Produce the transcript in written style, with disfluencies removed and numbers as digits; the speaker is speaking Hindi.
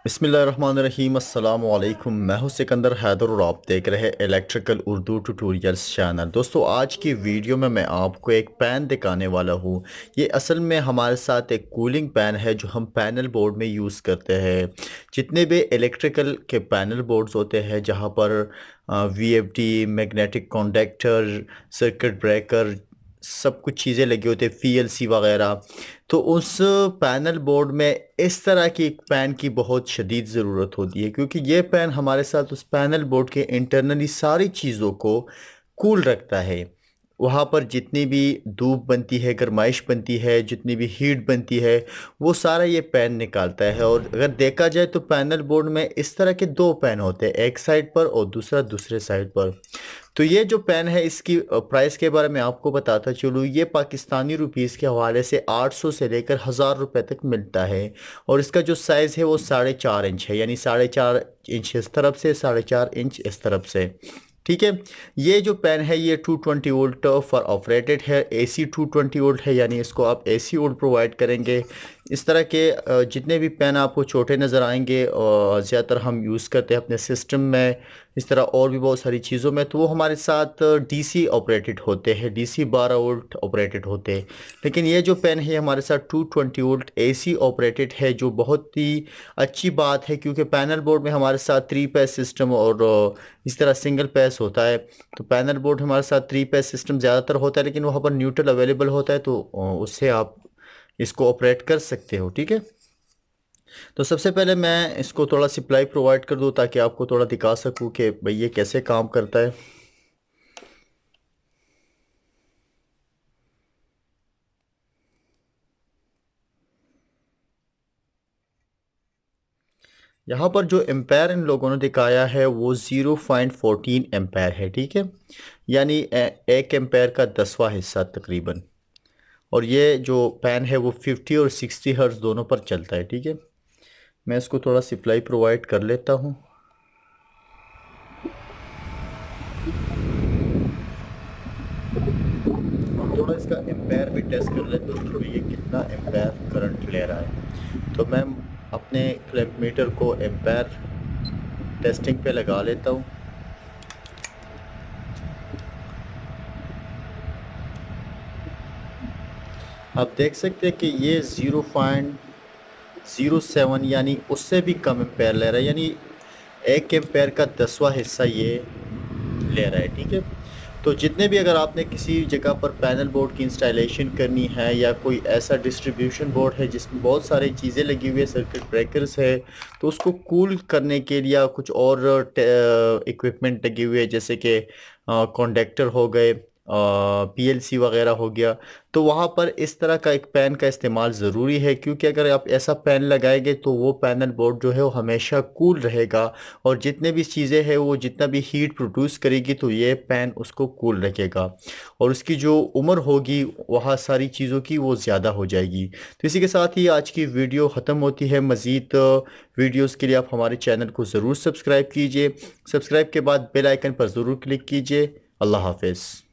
बिस्मिल्लाहिर्रहमानिर्रहीम अस्सलाम वालेकुम। मैं हूं सिकंदर हैदर और आप देख रहे हैं इलेक्ट्रिकल उर्दू ट्यूटोरियल्स चैनल। दोस्तों, आज की वीडियो में मैं आपको एक पैन दिखाने वाला हूं। ये असल में हमारे साथ एक कूलिंग पैन है जो हम पैनल बोर्ड में यूज़ करते हैं। जितने भी इलेक्ट्रिकल के पैनल बोर्ड्स होते हैं जहां पर VFD, magnetic conductor, circuit breaker, सब कुछ चीज़ें लगी होती है, पीएलसी वगैरह। तो उस पैनल बोर्ड में इस तरह की एक पैन की बहुत शदीद ज़रूरत होती है, क्योंकि ये पैन हमारे साथ उस पैनल बोर्ड के इंटरनली सारी चीज़ों को कूल रखता है। वहाँ पर जितनी भी धूप बनती है, गर्माइश बनती है, जितनी भी हीट बनती है, वो सारा ये पैन निकालता है। और अगर देखा जाए तो पैनल बोर्ड में इस तरह के दो पैन होते हैं, एक साइड पर और दूसरा दूसरे साइड पर। तो ये जो पेन है, इसकी प्राइस के बारे में आपको बताता चलूँ। ये पाकिस्तानी रुपीस के हवाले से 800 से लेकर 1000 रुपए तक मिलता है। और इसका जो साइज़ है वो 4.5 इंच है, यानी 4.5 इंच इस तरफ से, 4.5 इंच इस तरफ से। ठीक है। ये जो पेन है ये 220 वोल्ट फॉर ऑपरेटेड है, एसी 220 वोल्ट है, यानी इसको आप एसी वोल्ट प्रोवाइड करेंगे। इस तरह के जितने भी पेन आपको छोटे नज़र आएंगे और ज़्यादातर हम यूज़ करते हैं अपने सिस्टम में, इस तरह और भी बहुत सारी चीज़ों में, तो वो हमारे साथ डीसी ऑपरेटेड होते हैं, डीसी 12 वोल्ट ऑपरेटेड होते हैं। लेकिन ये जो पेन है हमारे साथ 220 वोल्ट एसी ऑपरेटेड है, जो बहुत ही अच्छी बात है, क्योंकि पैनल बोर्ड में हमारे साथ 3 पैस सिस्टम और इस तरह सिंगल पैस होता है। तो पैनल बोर्ड हमारे साथ 3 पैस सिस्टम ज़्यादातर होता है, लेकिन वहाँ पर न्यूट्रल अवेलेबल होता है, तो उससे आप इसको ऑपरेट कर सकते हो। ठीक है। तो सबसे पहले मैं इसको थोड़ा सप्लाई प्रोवाइड कर दूँ ताकि आपको थोड़ा दिखा सकूँ कि भाई ये कैसे काम करता है। यहाँ पर जो एम्पायर इन लोगों ने दिखाया है वो 0.14 एम्पायर है। ठीक है। यानी एक एम्पायर का 10वां हिस्सा तकरीबन। और ये जो पैन है वो 50 और 60 हर्ट्ज दोनों पर चलता है। ठीक है। मैं इसको थोड़ा सप्लाई प्रोवाइड कर लेता हूँ। और थोड़ा इसका एम्पायर भी टेस्ट कर लेते हैं कि ये कितना एम्पायर करंट ले रहा है। तो मैं अपने क्लैंप मीटर को एम्पायर टेस्टिंग पे लगा लेता हूँ। आप देख सकते हैं कि ये 0.07 यानी उससे भी कम एम्पायर ले रहा है, यानी एक एम्पायर का 10वां हिस्सा ये ले रहा है। ठीक है। तो जितने भी, अगर आपने किसी जगह पर पैनल बोर्ड की इंस्टॉलेशन करनी है या कोई ऐसा डिस्ट्रीब्यूशन बोर्ड है जिसमें बहुत सारी चीज़ें लगी हुई है, सर्किट ब्रेकर्स है, तो उसको कूल करने के लिए कुछ और इक्विपमेंट लगी हुई है, जैसे कि कंडक्टर हो गए, पीएलसी वगैरह हो गया, तो वहाँ पर इस तरह का एक पैन का इस्तेमाल ज़रूरी है। क्योंकि अगर आप ऐसा पैन लगाएंगे तो वो पैनल बोर्ड जो है वो हमेशा कूल रहेगा। और जितने भी चीज़ें हैं, वो जितना भी हीट प्रोड्यूस करेगी तो ये पैन उसको कूल रखेगा। और उसकी जो उम्र होगी वहाँ सारी चीज़ों की वो ज़्यादा हो जाएगी। तो इसी के साथ ही आज की वीडियो ख़त्म होती है। मज़ीद वीडियोज़ के लिए आप हमारे चैनल को ज़रूर सब्सक्राइब कीजिए। सब्सक्राइब के बाद बेल आइकन पर ज़रूर क्लिक कीजिए। अल्लाह हाफिज़।